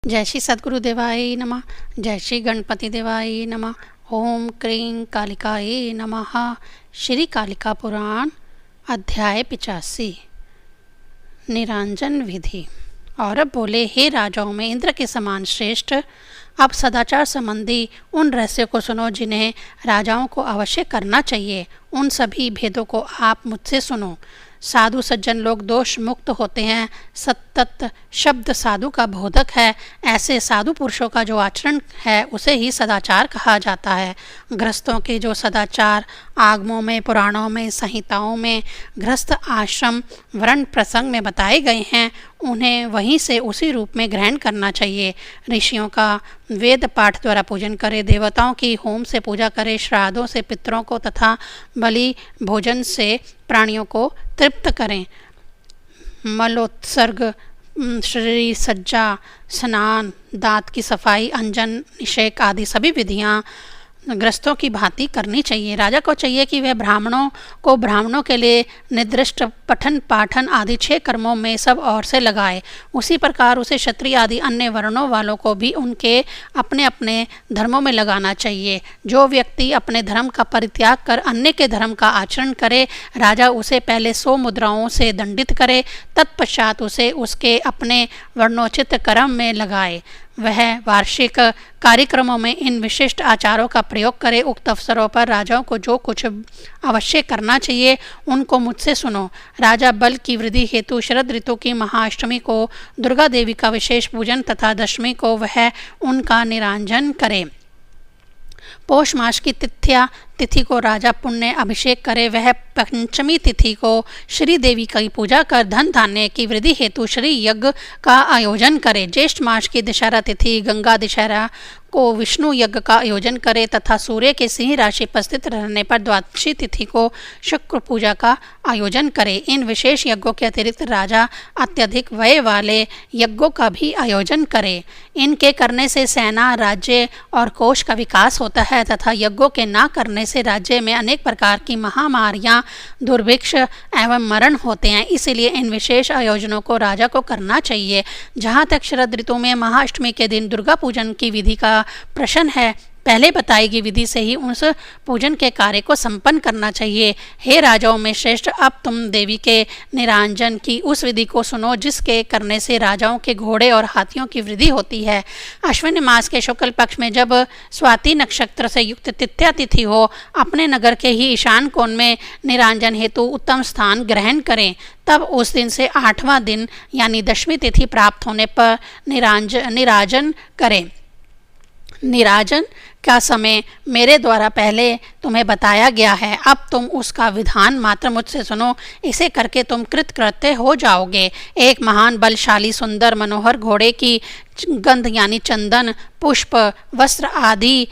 जय श्री सद्गुरु देवाय नमः। जय श्री गणपति देवाय नमः। ओम क्रीं कालिकाय नमः। श्री कालिका पुराण अध्याय 85 निरांजन विधि। और अब बोले, हे राजाओं में इंद्र के समान श्रेष्ठ, अब सदाचार संबंधी उन रहस्यों को सुनो जिन्हें राजाओं को अवश्य करना चाहिए। उन सभी भेदों को आप मुझसे सुनो। साधु सज्जन लोग दोष मुक्त होते हैं। सतत शब्द साधु का बोधक है। ऐसे साधु पुरुषों का जो आचरण है उसे ही सदाचार कहा जाता है। गृहस्थों के जो सदाचार आगमों में, पुराणों में, संहिताओं में, गृहस्थ आश्रम वर्ण प्रसंग में बताए गए हैं, उन्हें वहीं से उसी रूप में ग्रहण करना चाहिए। ऋषियों का वेद पाठ द्वारा पूजन करें, देवताओं की होम से पूजा करें, श्राद्धों से पितरों को तथा बलि भोजन से प्राणियों को तृप्त करें। मलोत्सर्ग, शरीर सज्जा, स्नान, दांत की सफाई, अंजन, निषेक आदि सभी विधियां गृहस्थों की भांति करनी चाहिए। राजा को चाहिए कि वह ब्राह्मणों के लिए निर्दिष्ट पठन पाठन आदि 6 कर्मों में सब और से लगाए। उसी प्रकार उसे क्षत्रिय आदि अन्य वर्णों वालों को भी उनके अपने अपने धर्मों में लगाना चाहिए। जो व्यक्ति अपने धर्म का परित्याग कर अन्य के धर्म का आचरण करे, राजा उसे पहले 100 मुद्राओं से दंडित करे, तत्पश्चात उसे उसके अपने वर्णोचित कर्म में लगाए। वह वार्षिक कार्यक्रमों में इन विशिष्ट आचारों का प्रयोग करे। उक्त अवसरों पर राजाओं को जो कुछ अवश्य करना चाहिए उनको मुझसे सुनो। राजा बल की वृद्धि हेतु शरद ऋतु की महाअष्टमी को दुर्गा देवी का विशेष पूजन तथा दशमी को वह उनका निरांजन करे। पौष मास की तिथि को राजा पुण्य अभिषेक करे। वह पंचमी तिथि को श्री देवी की पूजा कर धन धान्य की वृद्धि हेतु श्री यज्ञ का आयोजन करे। ज्येष्ठ मास की दशहरा तिथि गंगा दशहरा को विष्णु यज्ञ का आयोजन करे तथा सूर्य के सिंह राशि पर स्थित रहने पर द्वादशी तिथि को शुक्र पूजा का आयोजन करे। इन विशेष यज्ञों के अतिरिक्त राजा अत्यधिक व्यय वाले यज्ञों का भी आयोजन करे। इनके करने से सेना, राज्य और कोष का विकास होता है तथा यज्ञों के न करने से राज्य में अनेक प्रकार की महामारियां, दुर्भिक्ष एवं मरण होते हैं। इसलिए इन विशेष आयोजनों को राजा को करना चाहिए। जहाँ तक शरद ऋतु में महाअष्टमी के दिन दुर्गा पूजन की विधि का प्रश्न है, पहले बताई गई विधि से ही उस पूजन के कार्य को संपन्न करना चाहिए। हे राजाओं में श्रेष्ठ, अब तुम देवी के निरांजन की उस विधि को सुनो जिसके करने से राजाओं के घोड़े और हाथियों की वृद्धि होती है। अश्विन मास के शुक्ल पक्ष में जब स्वाति नक्षत्र से युक्त तृतीया तिथि हो, अपने नगर के ही ईशान कोण में निरांजन हेतु उत्तम स्थान ग्रहण करें। तब उस दिन से 8वां दिन यानी दशमी तिथि प्राप्त होने पर निराजन करें। निराजन का समय मेरे द्वारा पहले तुम्हें बताया गया है। अब तुम उसका विधान मात्र मुझसे सुनो। इसे करके तुम कृतकृत्य हो जाओगे। एक महान बलशाली सुंदर मनोहर घोड़े की गंध यानी चंदन, पुष्प, वस्त्र आदि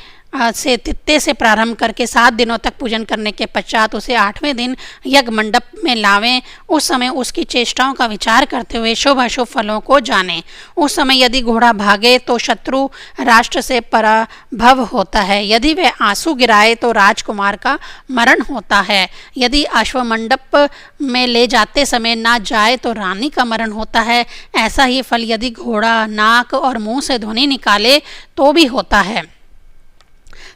से तित्ते से प्रारंभ करके 7 दिनों तक पूजन करने के पश्चात उसे 8वें दिन यज्ञ मंडप में लावें। उस समय उसकी चेष्टाओं का विचार करते हुए शुभ अशुभ फलों को जानें। उस समय यदि घोड़ा भागे तो शत्रु राष्ट्र से पराभव होता है। यदि वह आंसू गिराए तो राजकुमार का मरण होता है। यदि अश्व मंडप में ले जाते समय ना जाए तो रानी का मरण होता है। ऐसा ही फल यदि घोड़ा नाक और मुंह से ध्वनि निकाले तो भी होता है।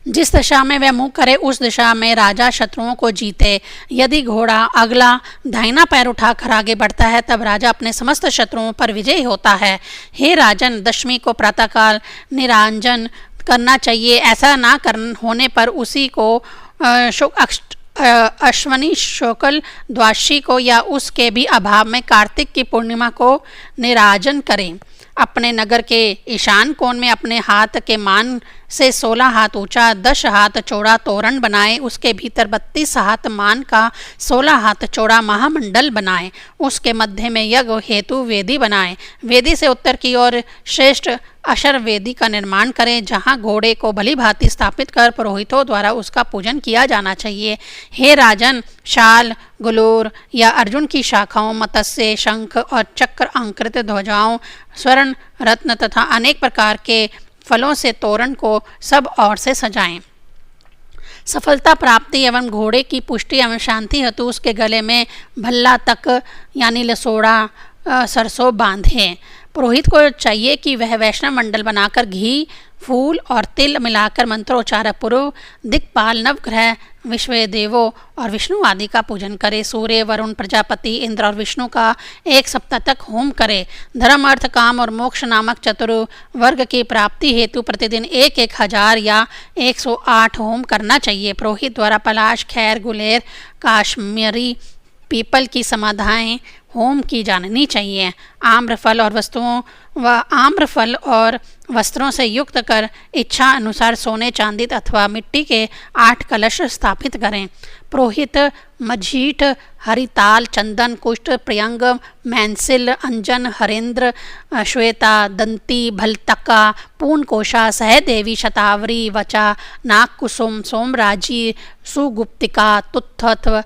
जिस दिशा में वह मुँह करे उस दिशा में राजा शत्रुओं को जीते। यदि घोड़ा अगला दाहिना पैर उठाकर आगे बढ़ता है तब राजा अपने समस्त शत्रुओं पर विजयी होता है। हे राजन, दशमी को प्रातःकाल निरांजन करना चाहिए। ऐसा ना होने पर उसी को अश्वनी शुक्ल द्वादशी को या उसके भी अभाव में कार्तिक की पूर्णिमा को निराजन करें। अपने नगर के ईशान कोण में अपने हाथ के मान से 16 हाथ ऊंचा 10 हाथ चौड़ा तोरण बनाए। उसके भीतर 32 हाथ मान का 16 हाथ चौड़ा महामंडल बनाए। उसके मध्य में यज्ञ हेतु वेदी बनाए। वेदी से उत्तर की ओर श्रेष्ठ अशर वेदी का निर्माण करें, जहां घोड़े को भली भांति स्थापित कर पुरोहितों द्वारा उसका पूजन किया जाना चाहिए। हे राजन, शाल, गुलूर या अर्जुन की शाखाओं, मत्स्य, शंख और चक्र अंकृत ध्वजाओं, स्वर्ण, रत्न तथा अनेक प्रकार के फलों से तोरण को सब ओर से सजाएं। सफलता प्राप्ति एवं घोड़े की पुष्टि एवं शांति हेतु उसके गले में भल्ला तक यानी लसोड़ा सरसों बांधें। पुरोहित को चाहिए कि वह वैष्णव मंडल बनाकर घी, फूल और तिल मिलाकर मंत्रोच्चार पूर्व दिक्पाल, नवग्रह, विश्व देवों और विष्णु आदि का पूजन करे। सूर्य, वरुण, प्रजापति, इंद्र और विष्णु का 1 सप्ताह तक होम करे। धर्म, अर्थ, काम और मोक्ष नामक चतुर्वर्ग की प्राप्ति हेतु प्रतिदिन 1,000 या 108 होम करना चाहिए। पुरोहित द्वारा पलाश, खैर, गुलेर, काश्मीरी पीपल की समाधाएं होम की जानी चाहिए। आम्रफल और वस्त्रों से युक्त कर इच्छा अनुसार सोने, चांदी अथवा मिट्टी के 8 कलश स्थापित करें। पुरोहित मझीठ, हरिताल, चंदन, कुष्ठ, प्रियंग, मैंसिल, अंजन, हरेंद्र, श्वेता, दंती, भलतका, पूर्णकोशा, सहदेवी, शतावरी, वचा, नागकुसुम, सोमराजी, सुगुप्तिका, तुत्थत्व,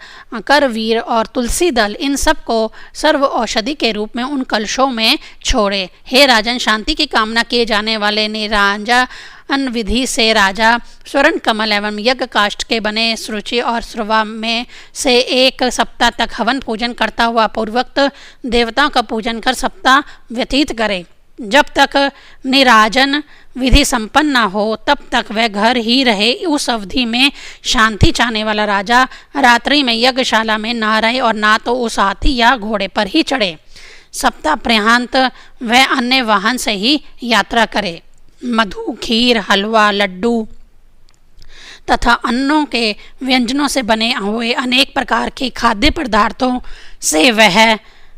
करवीर और तुलसी दल, इन सब को सर्व औषधि के रूप में उन कलशों में छोड़े। हे राजन, शांति की कामना किए जाने वाले निरांजन विधि से राजा स्वर्ण कमल एवं यज्ञ काष्ठ के बने सुरुचि और स्रवा में से 1 सप्ताह तक हवन पूजन करता हुआ पूर्वोक्त देवताओं का पूजन कर सप्ताह व्यतीत करे। जब तक निराजन विधि संपन्न न हो तब तक वह घर ही रहे। उस अवधि में शांति चाहने वाला राजा रात्रि में यज्ञशाला में ना रहे और ना तो उस हाथी या घोड़े पर ही चढ़े। सप्ताह पर्यंत वह अन्य वाहन से ही यात्रा करे। मधु, खीर, हलवा, लड्डू तथा अन्नों के व्यंजनों से बने हुए अनेक प्रकार के खाद्य पदार्थों से वह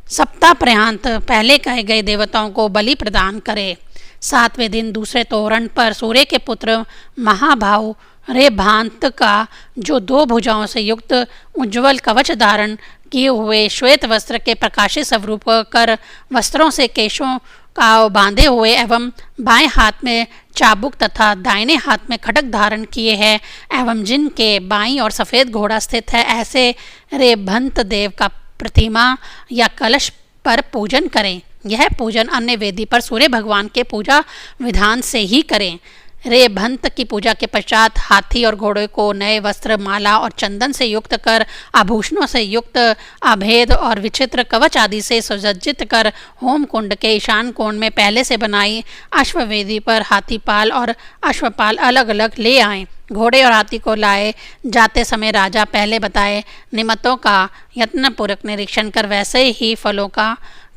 सप्ताह पर्यंत पहले कहे गए देवताओं को बलि प्रदान करे। 7वें दिन दूसरे तोरण पर सूर्य के पुत्र महाभाव रेभांत का, जो 2 भुजाओं से युक्त उज्ज्वल कवच धारण किए हुए श्वेत वस्त्र के प्रकाशित स्वरूप कर वस्त्रों से केशों का बांधे हुए एवं बाएं हाथ में चाबुक तथा दाहिने हाथ में खड्ग धारण किए हैं एवं जिनके बाईं और सफ़ेद घोड़ा स्थित है, ऐसे रेभंत देव का प्रतिमा या कलश पर पूजन करें। यह पूजन अन्य वेदी पर सूर्य भगवान के पूजा विधान से ही करें। रेभंत की पूजा के पश्चात हाथी और घोड़े को नए वस्त्र, माला और चंदन से युक्त कर, आभूषणों से युक्त, अभेद और विचित्र कवच आदि से सुसज्जित कर होम कुंड के ईशान कोण में पहले से बनाई अश्ववेदी पर हाथीपाल और अश्वपाल अलग अलग ले आए। घोड़े और हाथी को लाए जाते समय राजा पहले बताए निमित्तों का यत्नपूर्वक निरीक्षण कर वैसे ही फलों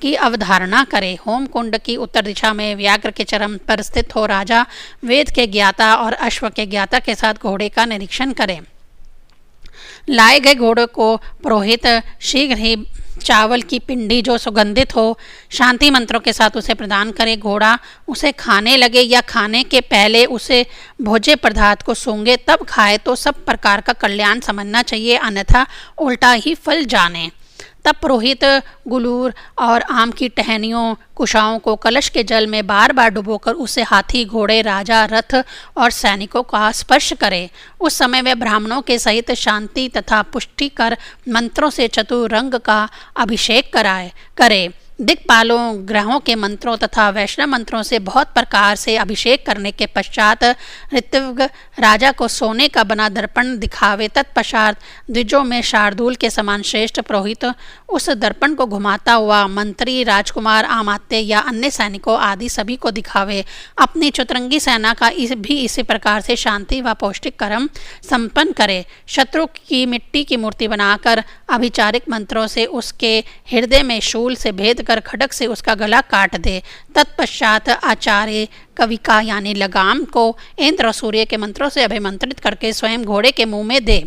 की अवधारणा करे। होम कुंड की उत्तर दिशा में व्याघ्र के चरम पर स्थित हो राजा वेद के ज्ञाता और अश्व के ज्ञाता के साथ घोड़े का निरीक्षण करे। लाए गए घोड़े को पुरोहित शीघ्र ही चावल की पिंडी जो सुगंधित हो शांति मंत्रों के साथ उसे प्रदान करे। घोड़ा उसे खाने लगे या खाने के पहले उसे भोज्य पदार्थ को सूंघे तब खाए तो सब प्रकार का कल्याण समझना चाहिए, अन्यथा उल्टा ही फल जाने। तब पुरोहित गुलूर और आम की टहनियों कुशाओं को कलश के जल में बार बार डुबोकर उसे हाथी, घोड़े, राजा, रथ और सैनिकों का स्पर्श करे। उस समय वे ब्राह्मणों के सहित शांति तथा पुष्टि कर मंत्रों से चतुरंग का अभिषेक करे। दिक्पालों, ग्रहों के मंत्रों तथा वैष्णव मंत्रों से बहुत प्रकार से अभिषेक करने के पश्चात ऋत्विग राजा को सोने का बना दर्पण दिखावे। तत्पश्चात द्विजों में शार्दूल के समान श्रेष्ठ पुरोहित उस दर्पण को घुमाता हुआ मंत्री, राजकुमार, आमात्य या अन्य सैनिकों आदि सभी को दिखावे। अपनी चतुरंगी सेना का भी इसी प्रकार से शांति व पौष्टिक कर्म संपन्न करे। शत्रु की मिट्टी की मूर्ति बनाकर अभिचारिक मंत्रों से उसके हृदय में शूल से भेद कर खड्ग से उसका गला काट दे। तत्पश्चात आचार्य कविका यानी लगाम को इंद्र और सूर्य के मंत्रों से अभिमंत्रित करके स्वयं घोड़े के मुंह में दे।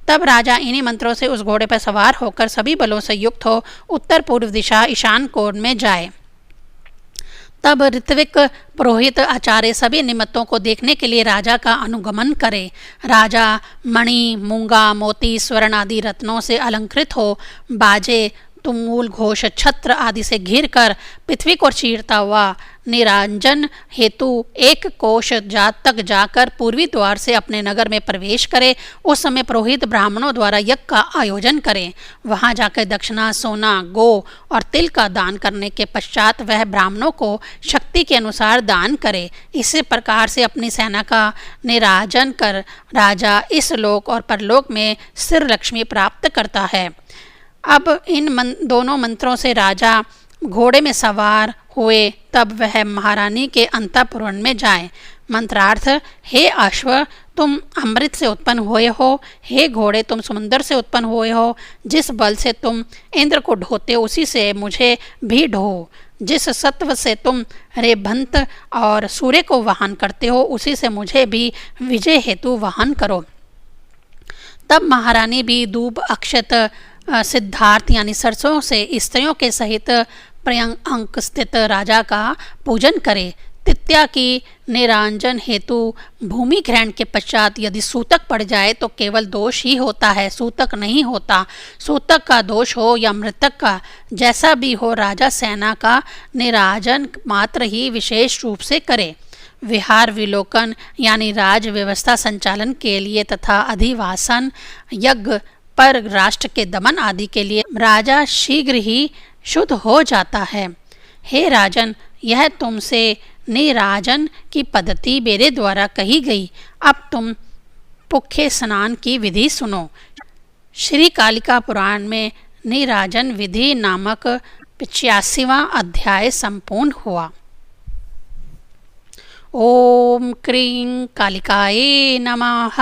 तब राजा इन्हीं मंत्रों से उस घोड़े पर सवार होकर सभी बलों से युक्त हो उत्तर पूर्व दिशा ईशान कोण में जाए। तब ऋत्विक पुरोहित आचार्य सभी निमित्तों को देखने के लिए राजा का अनुगमन करे। राजा मणि, मूंगा, मोती, स्वर्ण आदि रत्नों से अलंकृत हो बाजे, तुमुल, घोष, छत्र आदि से घिर कर पृथ्वी को चीरता हुआ निरांजन हेतु 1 कोश जात तक जाकर पूर्वी द्वार से अपने नगर में प्रवेश करे। उस समय पुरोहित ब्राह्मणों द्वारा यज्ञ का आयोजन करें। वहां जाकर दक्षिणा, सोना, गो और तिल का दान करने के पश्चात वह ब्राह्मणों को शक्ति के अनुसार दान करे। इसी प्रकार से अपनी सेना का निराजन कर राजा इस लोक और परलोक में स्थिर लक्ष्मी प्राप्त करता है। अब इन दोनों मंत्रों से राजा घोड़े में सवार हुए तब वह महारानी के अंतःपुर में जाए। मंत्रार्थ, हे अश्व तुम अमृत से उत्पन्न हुए हो, हे घोड़े तुम समुद्र से उत्पन्न हुए हो, जिस बल से तुम इंद्र को ढोते हो उसी से मुझे भी ढो, जिस सत्व से तुम रेभंत और सूर्य को वाहन करते हो उसी से मुझे भी विजय हेतु वाहन करो। तब महारानी भी दूब अक्षत सिद्धार्थ यानी सरसों से स्त्रियों के सहित पर्यंक स्थित राजा का पूजन करे। तित्या की निरांजन हेतु भूमि ग्रहण के पश्चात यदि सूतक पड़ जाए तो केवल दोष ही होता है, सूतक नहीं होता। सूतक का दोष हो या मृतक का, जैसा भी हो, राजा सेना का निराजन मात्र ही विशेष रूप से करे। विहार विलोकन यानी राज व्यवस्था संचालन के लिए तथा अधिवासन यज्ञ पर राष्ट्र के दमन आदि के लिए राजा शीघ्र ही शुद्ध हो जाता है। हे राजन, यह तुमसे निराजन की पद्धति मेरे द्वारा कही गई। अब तुम पुख्य स्नान की विधि सुनो। श्री कालिका पुराण में निराजन विधि नामक 85वां अध्याय संपूर्ण हुआ। ओम क्रीं कालिकाये नमः।